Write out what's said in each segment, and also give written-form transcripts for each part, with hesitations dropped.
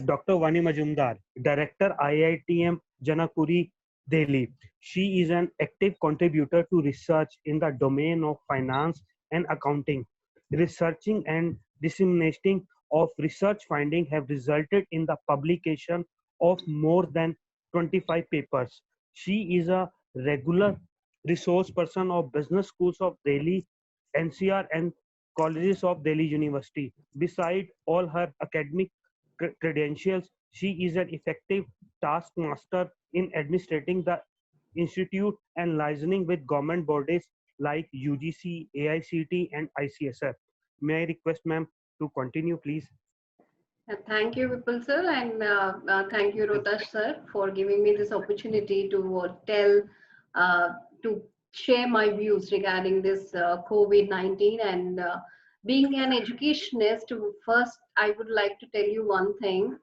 Dr. Vani Majumdar, Director IITM Janakpuri, Delhi. She is an active contributor to research in the domain of finance and accounting. Researching and disseminating of research findings have resulted in the publication of more than 25 papers. She is a regular resource person of business schools of Delhi, NCR, and colleges of Delhi University. Beside all her academic credentials, she is an effective taskmaster in administrating the institute and liaising with government bodies like UGC, AICT, and ICSF. May I request, ma'am, to continue, please? Thank you, Vipul sir, and thank you, Rotash sir, for giving me this opportunity to to share my views regarding this COVID-19. And being an educationist, first I would like to tell you one thing.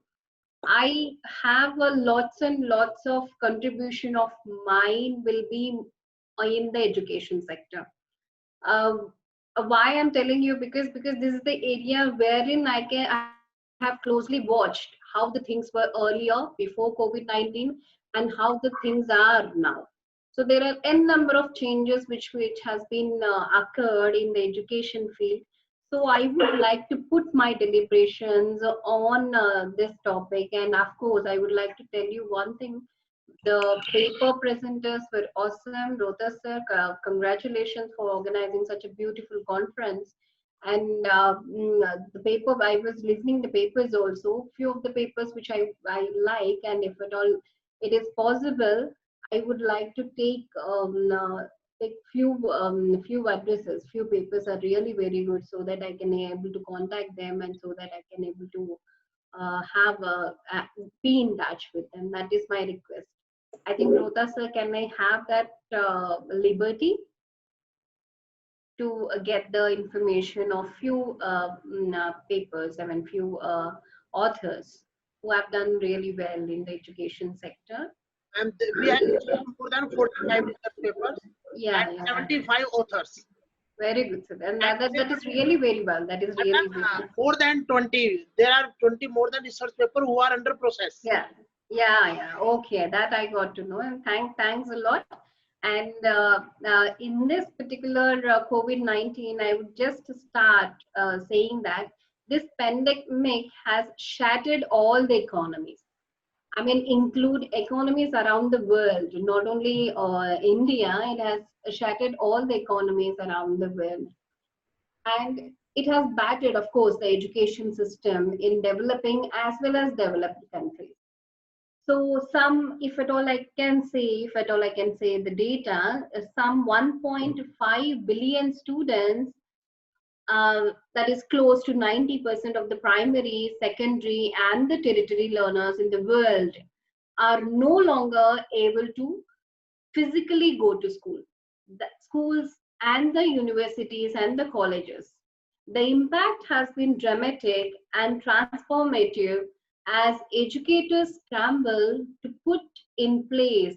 I have lots and lots of contribution of mine will be in the education sector. Why I'm telling you, because this is the area wherein I have closely watched how the things were earlier before COVID-19 and how the things are now. So there are n number of changes which has been occurred in the education field. So I would like to put my deliberations on this topic, and of course I would like to tell you one thing. The paper presenters were awesome. Rota sir, congratulations for organizing such a beautiful conference. And the paper, I was listening the papers also, few of the papers which I like, and if at all it is possible, I would like to take few addresses, few papers are really very good, so that I can able to contact them, and so that I can able to be in touch with them. That is my request. I think Rota sir, can I have that liberty to get the information of few papers, I mean few authors who have done really well in the education sector? And we have more than 45 research papers and 75 authors. Very good, sir. And that is really very well. That is really good. More than 20. There are 20 more than research papers who are under process. Yeah. Okay, that I got to know. And thanks a lot. And in this particular COVID-19, I would just start saying that this pandemic has shattered all the economies. I mean, include economies around the world, not only India, it has shattered all the economies around the world. And it has battered, of course, the education system in developing as well as developed countries. So some, if at all I can say the data, some 1.5 billion students, that is close to 90% of the primary, secondary, and the tertiary learners in the world are no longer able to physically go to school. The schools and the universities and the colleges. The impact has been dramatic and transformative as educators scramble to put in place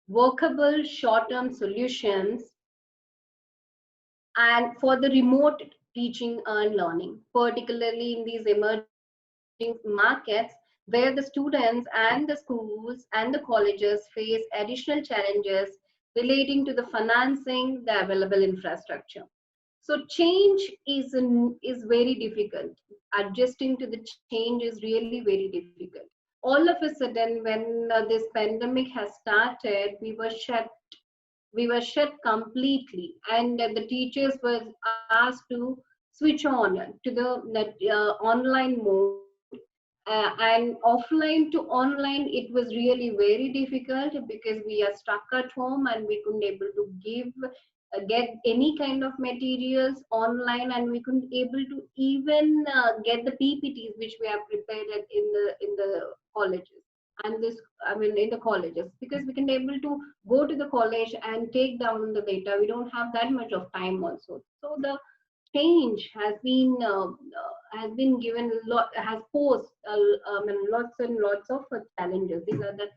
workable short-term solutions and for the remote teaching and learning, particularly in these emerging markets where the students and the schools and the colleges face additional challenges relating to the financing, the available infrastructure. So change is very difficult. Adjusting to the change is really very difficult. All of a sudden, when this pandemic has started, we were shut completely, and the teachers were asked to switch on to the online mode. And offline to online, it was really very difficult because we are stuck at home and we couldn't able to get any kind of materials online, and we couldn't able to even get the PPTs which we have prepared in the colleges. And this, I mean, in the colleges, because we can able to go to the college and take down the data. We don't have that much of time also. So the change has been given has posed lots and lots of challenges. These are the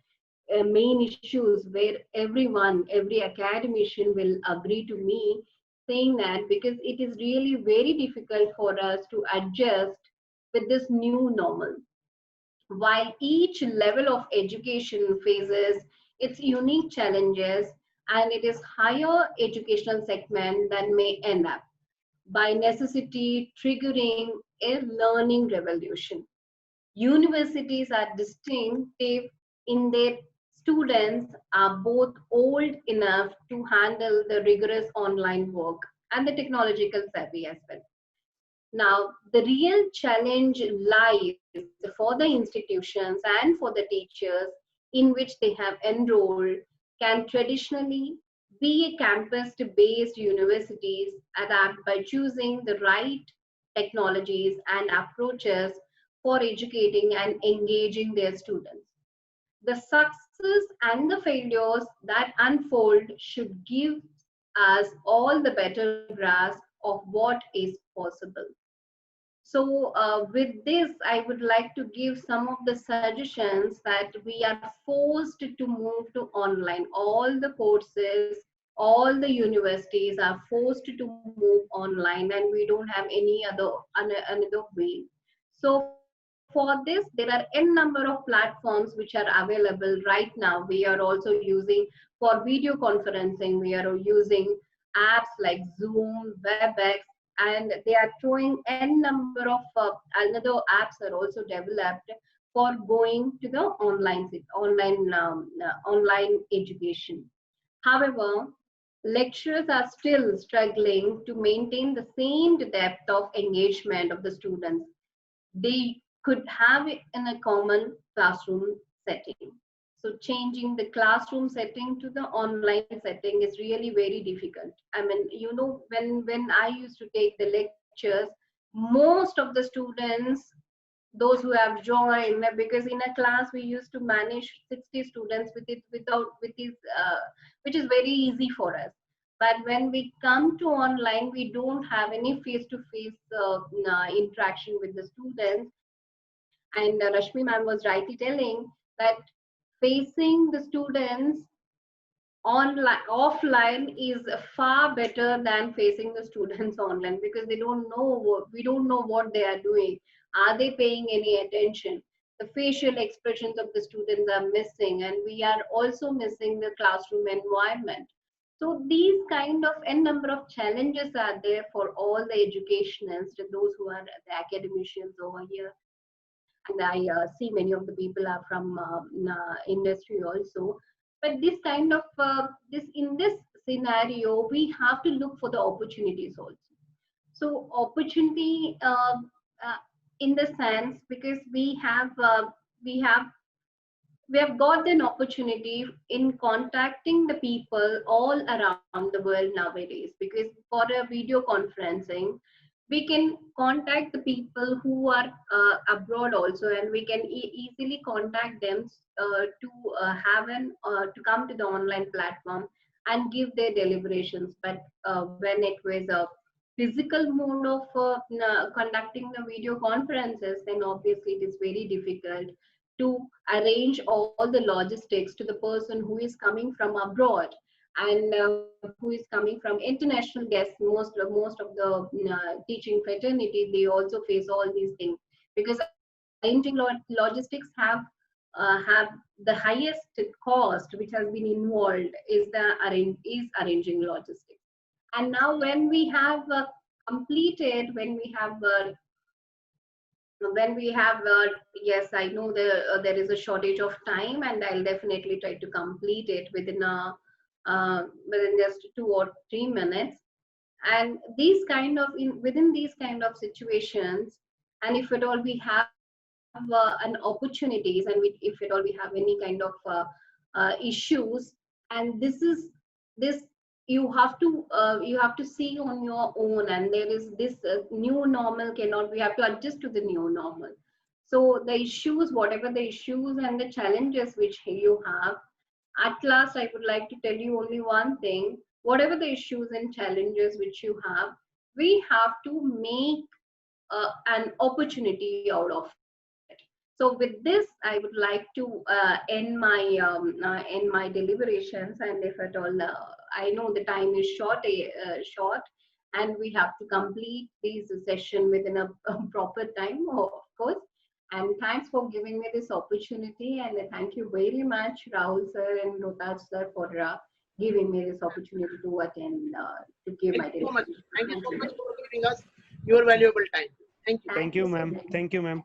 main issues where every academician will agree to me saying that, because it is really very difficult for us to adjust with this new normal. While each level of education faces its unique challenges, and it is higher educational segment that may end up by necessity triggering a learning revolution. Universities are distinctive in their students are both old enough to handle the rigorous online work and the technological savvy as well. Now, the real challenge lies for the institutions and for the teachers in which they have enrolled can traditionally be a campus-based universities adapt by choosing the right technologies and approaches for educating and engaging their students. The success and the failures that unfold should give us all the better grasp of what is possible. So, with this, I would like to give some of the suggestions that we are forced to move to online. All the courses, all the universities are forced to move online, and we don't have any another way. So, for this, there are n number of platforms which are available right now. We are also using for video conferencing. We are using apps like Zoom, WebEx, and they are throwing n number of another apps are also developed for going to the online education. However, lecturers are still struggling to maintain the same depth of engagement of the students they could have it in a common classroom setting. So changing the classroom setting to the online setting is really very difficult. I mean, when I used to take the lectures, most of the students, those who have joined, because in a class we used to manage 60 students with it without with this, which is very easy for us. But when we come to online, we don't have any face-to-face interaction with the students. And Rashmi ma'am was rightly telling that facing the students online offline is far better than facing the students online, because we don't know what they are doing. Are they paying any attention? The facial expressions of the students are missing, and we are also missing the classroom environment. So these kind of n number of challenges are there for all the educationists, those who are the academicians over here. And I see many of the people are from industry also. But this kind of this in this scenario, we have to look for the opportunities also. So opportunity uh, in the sense, because we have we have got an opportunity in contacting the people all around the world nowadays, because for a video conferencing we can contact the people who are abroad also, and we can easily contact them to come to the online platform and give their deliberations. But when it was a physical mode of conducting the video conferences, then obviously it is very difficult to arrange all the logistics to the person who is coming from abroad, and who is coming from international guests. Most of the teaching fraternity, they also face all these things, because arranging logistics have the highest cost which has been involved is arranging logistics. And now when we have completed, when we have yes, I know there is a shortage of time, and I'll definitely try to complete it within just 2 or 3 minutes. And these kind of within these kind of situations, and if at all we have an opportunities, and if at all we have any kind of issues, and this you have to see on your own, and there is this new normal cannot, we have to adjust to the new normal. So the issues, whatever the issues and the challenges which you have, at last I would like to tell you only one thing: whatever the issues and challenges which you have, we have to make an opportunity out of it. So with this, I would like to end my deliberations, and if at all, I know the time is short, and we have to complete this session within a proper time, of course. And thanks for giving me this opportunity. And thank you very much, Rahul sir and Rohtaj sir, for giving me this opportunity to attend, to give my Thank you so much. dedication. Thank you so much for giving us your valuable time. Thank you. Thank you, ma'am. Thank you, ma'am.